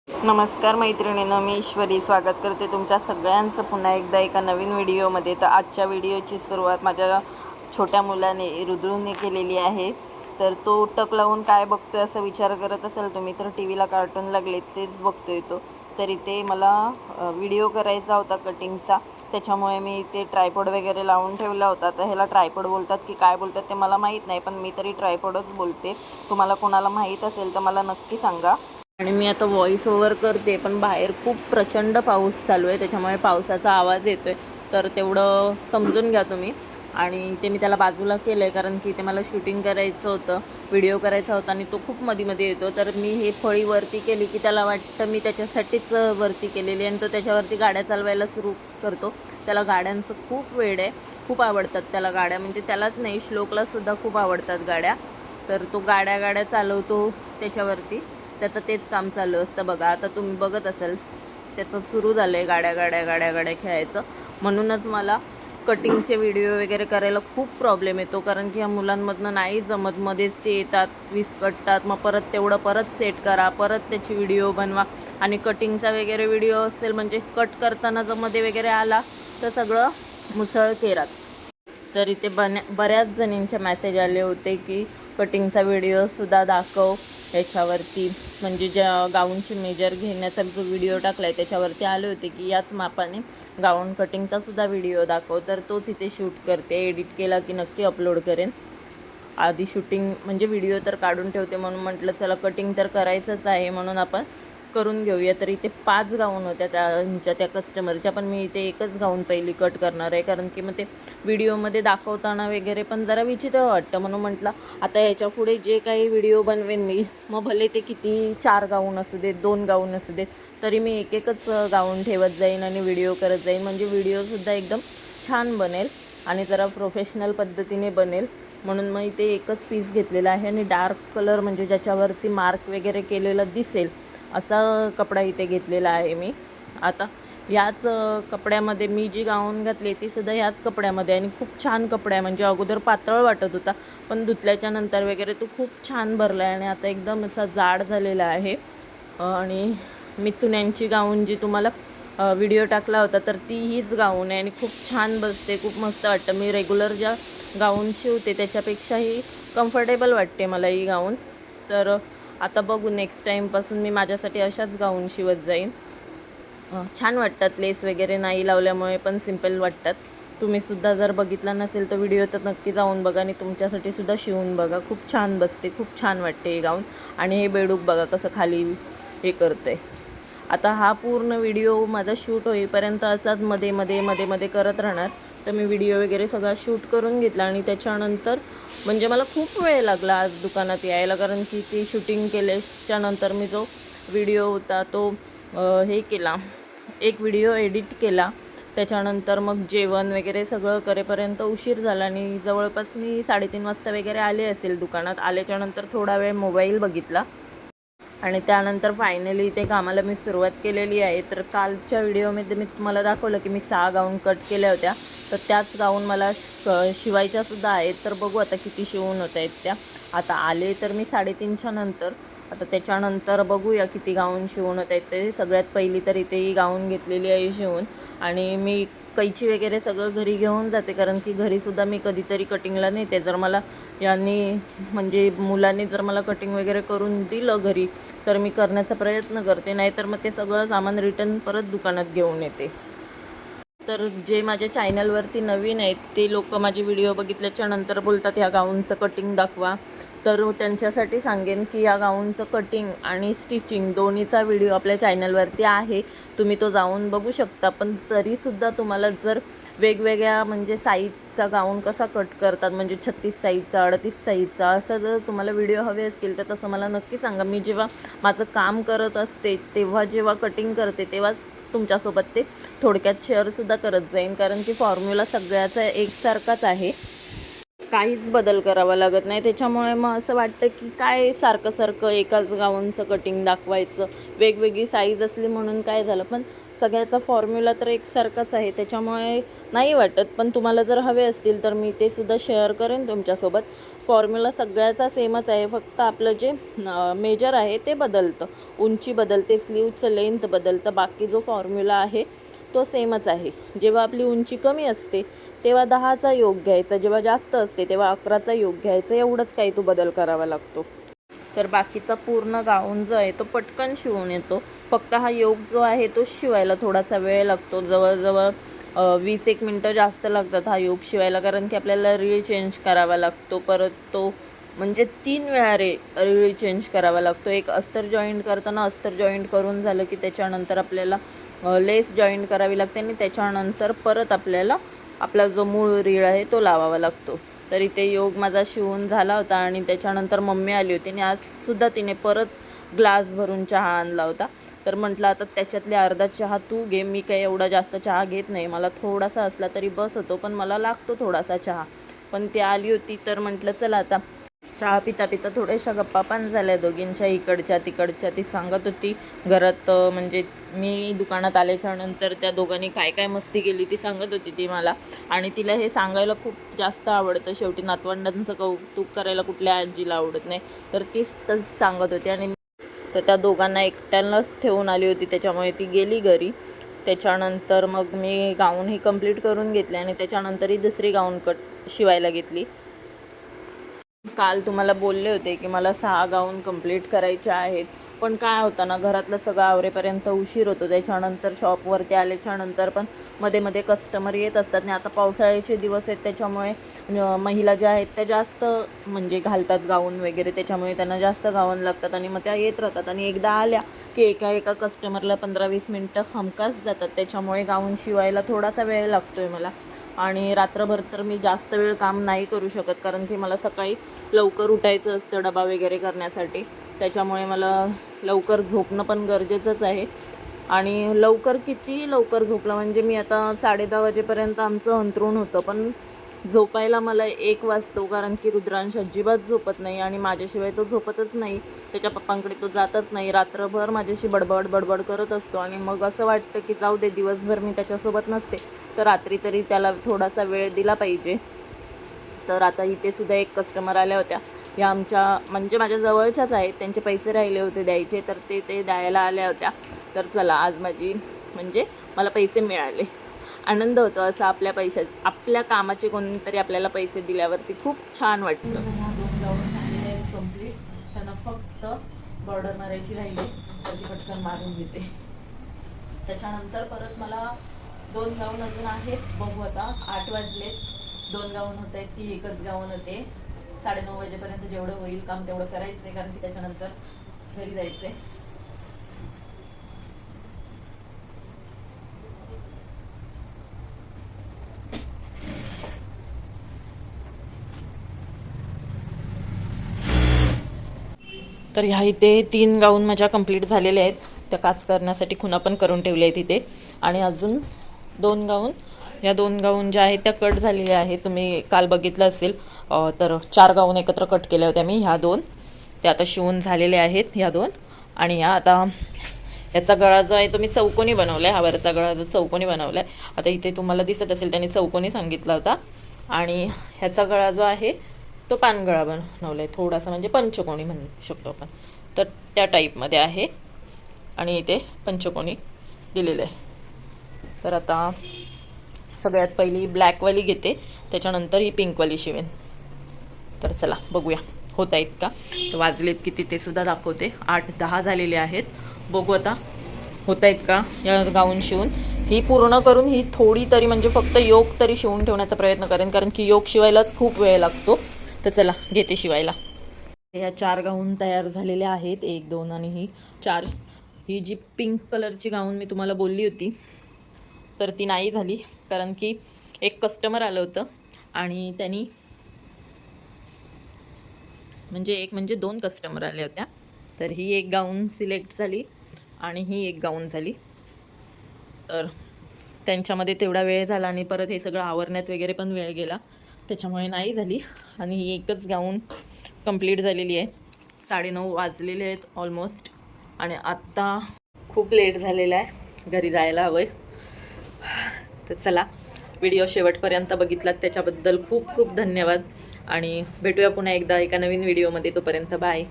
नमस्कार मैत्रिणींनो, मी ईश्वरी स्वागत करते तुमच्या सगळ्यांचं पुन्हा एकदा एका नवीन व्हिडिओमध्ये. तर आजच्या व्हिडिओची सुरुवात माझ्या छोट्या मुलाने रुद्रूने केलेली आहे. तर तो टक लावून काय बघतोय असं विचार करत असेल तुम्ही, तर टी व्हीला कार्टून लागले तेच बघतोय तो. तर इथे मला व्हिडिओ करायचा होता कटिंगचा, त्याच्यामुळे मी इथे ट्रायपॉड वगैरे लावून ठेवला होता. तर ह्याला ट्रायपॉड बोलतात की काय बोलतात ते मला माहीत नाही, पण मी तरी ट्रायपॉडच बोलते. तुम्हाला कोणाला माहीत असेल तर मला नक्की सांगा. आणि मी आता व्हॉइस ओव्हर करते, पण बाहेर खूप प्रचंड पाऊस चालू आहे, त्याच्यामुळे पावसाचा आवाज येतो आहे, तर तेवढं समजून घ्या तुम्ही. आणि ते मी त्याला बाजूला केलं आहे कारण की ते मला शूटिंग करायचं होतं, व्हिडिओ करायचा होता आणि तो खूप मध्ये येतो. तर मी हे फळी वरती केली की त्याला वाटतं मी त्याच्यासाठीच वरती केलेली, आणि तो त्याच्यावरती गाड्या चालवायला सुरू करतो. त्याला गाड्यांचं खूप वेड आहे, खूप आवडतात त्याला गाड्या, म्हणजे त्यालाच नाही श्लोकलासुद्धा खूप आवडतात गाड्या. तर तो गाड्या चालवतो त्याच्यावरती, त्याचं तेच काम चालू असतं. बघा आता तुम्ही बघत असाल त्याचं सुरू झालं आहे गाड्या खेळायचं. म्हणूनच मला कटिंगचे व्हिडिओ वगैरे करायला खूप प्रॉब्लेम येतो, कारण की ह्या मुलांमधनं नाही जमत. मध्येच ते येतात, विस्कटतात, मग परत तेवढं परत सेट करा, परत त्याची व्हिडिओ बनवा. आणि कटिंगचा वगैरे व्हिडिओ असेल म्हणजे कट करताना जर मध्ये वगैरे आला तर सगळं मुसळ केरात. तर इथे बऱ्याच जणींचे मेसेज आले होते की कटिंगचा व्हिडिओसुद्धा दाखव याच्यावरती, म्हणजे ज्या गाऊनची मेजर घेण्याचा जो व्हिडिओ टाकला आहे त्याच्यावरती आले होते की याच मापाने गाऊन कटिंगचासुद्धा व्हिडिओ दाखव. तर तोच इथे शूट करते, एडिट केला की नक्की अपलोड करेन. आधी शूटिंग म्हणजे व्हिडिओ तर काढून ठेवते, म्हणून म्हटलं चला कटिंग तर करायचंच आहे, म्हणून आपण करून घेऊया. तर इथे 5 गाऊन होत्या त्या कस्टमरच्या, पण मी इथे एकच गाऊन पहिली कट करणार आहे, कारण की मग ते व्हिडिओमध्ये दाखवताना वगैरे पण जरा विचित्र वाटतं. म्हणून म्हटलं आता ह्याच्या पुढे जे काही व्हिडिओ बनवेन मी, मग भले ते किती 4 गाऊन असू देत, 2 गाऊन असू देत, तरी मी एकच गाऊन ठेवत जाईन आणि व्हिडिओ करत जाईन, म्हणजे व्हिडिओसुद्धा एकदम छान बनेल आणि जरा प्रोफेशनल पद्धतीने बनेल. म्हणून मग इथे एकच पीस घेतलेला आहे आणि डार्क कलर म्हणजे ज्याच्यावरती मार्क वगैरे केलेलं दिसेल असा कपडा इथे घेतलेला आहे मी. आता याच कपड्यामध्ये मी जी गाऊन घातली तीसुद्धा ह्याच कपड्यामध्ये, आणि खूप छान कपडा आहे. म्हणजे अगोदर पातळ वाटत होता, पण धुतल्याच्या नंतर वगैरे तो खूप छान भरला आहे आणि आता एकदम असा जाड झालेला आहे. आणि मी चुन्यांची गाऊन जी तुम्हाला व्हिडिओ टाकला होता तर ती हीच गाऊन आहे आणि खूप छान बसते, खूप मस्त वाटतं. मी रेग्युलर ज्या गाऊन शिवते त्याच्यापेक्षाही कम्फर्टेबल वाटते मला ही गाऊन. तर आता बघू नेक्स्ट टाईमपासून मी माझ्यासाठी अशाच गाऊन शिवत जाईन. छान वाटतात, लेस वगैरे नाही लावल्यामुळे पण सिम्पल वाटतात. तुम्हीसुद्धा जर बघितला नसेल तर व्हिडिओ तर नक्की जाऊन बघा आणि तुमच्यासाठी सुद्धा शिवून बघा. खूप छान बसते, खूप छान वाटते हे गाऊन. आणि हे बेडूक बघा कसं खाली हे करतं आहे. आता हा पूर्ण व्हिडिओ माझा शूट होईपर्यंत असाच मध्ये करत राहणार. तर मी व्हिडिओ वगैरे सगळा शूट करून घेतला आणि त्याच्यानंतर म्हणजे मला खूप वेळ लागला आज दुकानात यायला, कारण की ती शूटिंग केल्याच्यानंतर मी जो व्हिडिओ होता तो हे केला, एक व्हिडिओ एडिट केला. त्याच्यानंतर मग जेवण वगैरे सगळं करेपर्यंत उशीर झाला आणि जवळपास मी 3:30 वाजता वगैरे आले असेल दुकानात. आल्याच्यानंतर थोडा वेळ मोबाईल बघितला आणि त्यानंतर फायनली इथे कामाला मी सुरुवात केलेली आहे. तर कालच्या व्हिडिओमध्ये मी तुम्हाला दाखवलं की मी 6 गाऊन कट केल्या होत्या, तर त्याच गाऊन मला शिवायच्यासुद्धा आहेत. तर बघू आता किती शिवून होत आहेत त्या. आता आले तर मी 3:30च्या नंतर, आता त्याच्यानंतर बघूया किती गाऊन शिवून होत आहेत ते. सगळ्यात पहिली तर इथे ही गाऊन घेतलेली आहे शिवून, आणि मी कैची वगैरे सगळं घरी घेऊन जाते, कारण की घरीसुद्धा मी कधीतरी कटिंगला नेते. जर मला यांनी म्हणजे मुलांनी जर मला कटिंग वगैरे करून दिलं घरी तर मी करण्याचा प्रयत्न करते, नाहीतर मग ते सगळं सामान रिटर्न परत दुकानात घेऊन येते. तर जे माझ्या चॅनलवरती नवीन आहेत ते लोक माझे व्हिडिओ बघितल्याच्या नंतर बोलतात ह्या गाऊनचं कटिंग दाखवा, तर त्यांच्यासाठी सांगेन की या गाऊनचं कटिंग आणि स्टिचिंग दोन्हीचा व्हिडिओ आपल्या चॅनलवरती आहे, तुम्ही तो जाऊन बघू शकता. पण तरीसुद्धा तुम्हाला जर वेगवेगळ्या म्हणजे साईजचा गाऊन कसा कट करतात, म्हणजे 36 साईजचा, 38 साईजचा, असं जर तुम्हाला व्हिडिओ हवे असतील तर तसं मला नक्की सांगा. मी जेव्हा माझं काम करत असते तेव्हा जेव्हा कटिंग करते तेव्हाच तुमच्यासोबत ते थोडक्यात शेअरसुद्धा करत जाईन, कारण की फॉर्म्युला सगळ्याचा एकसारखाच आहे, काहीच बदल करावा लागत नाही. त्याच्यामुळे मग असं वाटतं की काय सारखं एकाच गाऊनचं कटिंग दाखवायचं, वेगवेगळी साईज असली म्हणून काय झालं, पण सगळ्याचा फॉर्म्युला तर एकसारखाच आहे, त्याच्यामुळे नाही वाटत. पण तुम्हाला जर हवे असतील तर मी ते सुद्धा शेअर करेन तुमच्यासोबत. फॉर्म्युला सगळ्याचा सेमच आहे, फक्त आपलं जे मेजर आहे ते बदलतं, उंची बदलते, स्लीवचं लेंथ बदलतं, बाकी जो फॉर्म्युला आहे तो सेमच आहे. जेव्हा आपली उंची कमी असते तेव्हा 10चा योग घ्यायचा, जेव्हा जास्त असते तेव्हा 11चा योग घ्यायचा, एवढंच काही तो बदल करावा लागतो. तर बाकीचा पूर्ण गाऊन जो आहे तो पटकन शिवून येतो. फक्त हा योग जो आहे तो शिवायला थोडासा वेळ लागतो, जवळजवळ 20-1 मिनटं जास्त लागतात हा योग शिवायला, कारण की आपल्याला रीळ चेंज करावा लागतो. परत तो म्हणजे 3 वेळा रीळ चेंज करावा लागतो. एक अस्तर जॉईंट करताना अस्तर जॉईंट करून झालं की त्याच्यानंतर आपल्याला लेस जॉईंट करावी लागते आणि त्याच्यानंतर परत आपल्याला आपला जो मूळ रीळ आहे तो लावावा लागतो. तर इथे योग माझा शिवून झाला होता आणि त्याच्यानंतर मम्मी आली होती आणि आजसुद्धा तिने परत ग्लास भरून चहा आणला होता. तर म्हटलं आता त्याच्यातले अर्धा चहा तू घे, मी काही एवढा जास्त चहा घेत नाही, मला थोडासा असला तरी बस होतो, पण मला लागतो थोडासा चहा. पण ती आली होती तर म्हटलं चला आता चहा पिता पिता थोड्याशा गप्पा पण झाल्या दोघींच्या, इकडच्या तिकडच्या. ती सांगत होती घरात म्हणजे मी दुकानात आल्याच्या नंतर त्या दोघांनी काय काय मस्ती केली ती सांगत होती ती मला. आणि तिला हे सांगायला खूप जास्त आवडतं, शेवटी नातवंडांचं कौतुक करायला कुठल्या आजीला आवडत नाही. तर तीच तसं सांगत होती आणि तर त्या दोघांना एकट्यालाच ठेवून आली होती, त्याच्यामुळे ती गेली घरी. त्याच्यानंतर मग मी गाऊनही कंप्लीट करून घेतले आणि त्याच्यानंतरही दुसरी गाऊन शिवायला घेतली. काल तुम्हाला बोलले होते की मला 6 गाऊन कंप्लीट करायचे आहेत, पण काय होतं ना, घरातलं सगळं आवरेपर्यंत उशीर होतो. त्याच्यानंतर शॉपवरती आल्याच्यानंतर पण मध्ये मध्ये कस्टमर येत असतात आणि आता पावसाळ्याचे दिवस आहेत, त्याच्यामुळे महिला ज्या आहेत त्या जास्त म्हणजे घालतात गाऊन वगैरे, त्याच्यामुळे त्यांना जास्त गाऊन लागतात आणि मग त्या येत राहतात. आणि एकदा आल्या की एका कस्टमरला 15-20 मिनटं हमखास जातात, त्याच्यामुळे गाऊन शिवायला थोडासा वेळ लागतो आहे मला. आणि रात्रभर तर मी जास्त वेळ काम नाही करू शकत, कारण की मला सकाळी लवकर उठायचं असतं डबा वगैरे करण्यासाठी, त्याच्यामुळे मला लवकर झोपणं पण गरजेचंच आहे. आणि लवकर किती लवकर झोपलं म्हणजे मी आता 10:30 वाजेपर्यंत आमचं अंथरूण होतं, पण झोपायला मला 1 वाजतो, कारण की रुद्रांश अजिबात झोपत नाही आणि माझ्याशिवाय तो झोपतच नाही, त्याच्या पप्पांकडे तो जातच नाही. रात्रभर माझ्याशी बडबड करत असतो आणि मग असं वाटतं की जाऊ दे, दिवसभर मी त्याच्यासोबत नसते तर रात्री तरी त्याला थोडासा वेळ दिला पाहिजे. तर आता इथे सुद्धा एक कस्टमर आल्या होत्या, या आमच्या म्हणजे माझ्या जवळच्याच आहेत, त्यांचे पैसे राहिले होते द्यायचे, तर ते द्यायला आल्या होत्या. तर चला आज माझी म्हणजे मला पैसे मिळाले, आनंद होतो असा आपल्या कामाचे कोणीतरी आपल्याला पैसे दिल्यावरती खूप छान वाटतं. 2 गाऊन झालेले आहेत कंप्लीट, त्यांना फक्त बॉर्डर मारायची राहिली, तर ती पटकन मारून घेते. त्याच्यानंतर परत मला 2 गाऊन अजून आहेत, बघू आता. 8 वाजलेत, 2 गाऊन होत आहेत की एकच गाऊन होते. 9:30 वाजेपर्यंत जेवढं होईल काम तेवढं करायचं आहे, कारण की त्याच्यानंतर घरी जायचं आहे. तर ह्या इथे 3 गाऊन माझ्या कंप्लीट झालेले आहेत, त्या काच करण्यासाठी खुणा पण करून ठेवल्या आहेत इथे. आणि अजून 2 गाऊन, या 2 गाऊन ज्या आहेत त्या कट झालेल्या आहेत, तुम्ही काल बघितलं असेल. तर 4 गाऊन एकत्र कट केल्या होत्या मी, ह्या 2 त्या आता शिवून झालेले आहेत, ह्या 2. आणि ह्या आता याचा गळा जो आहे तो मी चौकोनी बनवला आहे, हा वरचा गळा जो चौकोनी बनवला आहे. आता इथे तुम्हाला दिसत असेल त्यांनी चौकोनी सांगितला होता. आणि ह्याचा गळा जो आहे तो पानगळा बनवला आहे, थोडासा म्हणजे पंचकोणी म्हणू शकतो आपण, तर त्या टाईपमध्ये आहे. आणि इथे पंचकोणी दिलेलं आहे. तर आता सगळ्यात पहिली ब्लॅकवाली घेते, त्याच्यानंतर ही पिंकवाली शिवेन. तर चला बघूया होत आहेत का. तर वाजलेत किती ते सुद्धा दाखवते, 8-10 झालेले आहेत. बघू आता होत आहेत का या गाऊन शिवून. ही पूर्ण करून ही थोडी तरी म्हणजे फक्त योग तरी शिवून ठेवण्याचा प्रयत्न करेन, कारण की योग शिवायलाच खूप वेळ लागतो. तर चला घेते शिवायला. ह्या 4 गाऊन तयार झालेल्या आहेत, 1, 2 आणि ही 4. ही जी पिंक कलरची गाऊन मी तुम्हाला बोलली होती तर ती नाही झाली, कारण की एक कस्टमर आलं होतं आणि त्यांनी म्हणजे 2 कस्टमर आल्या होत्या. तर ही एक गाऊन सिलेक्ट झाली आणि ही एक गाऊन झाली. तर त्यांच्यामध्ये तेवढा वेळ झाला आणि परत हे सगळं आवरण्यात वगैरे पण वेळ गेला, त्याच्यामुळे नाही झाली. आणि ही एकच गाऊन कंप्लीट झालेली आहे. 9:30 वाजलेले आहेत ऑलमोस्ट आणि आत्ता खूप लेट झालेला आहे, घरी जायला हवं आहे. तर चला, व्हिडिओ शेवटपर्यंत बघितलात त्याच्याबद्दल खूप खूप धन्यवाद. आणि भेटूया पुन्हा एकदा एका नवीन व्हिडिओमध्ये. तोपर्यंत बाय.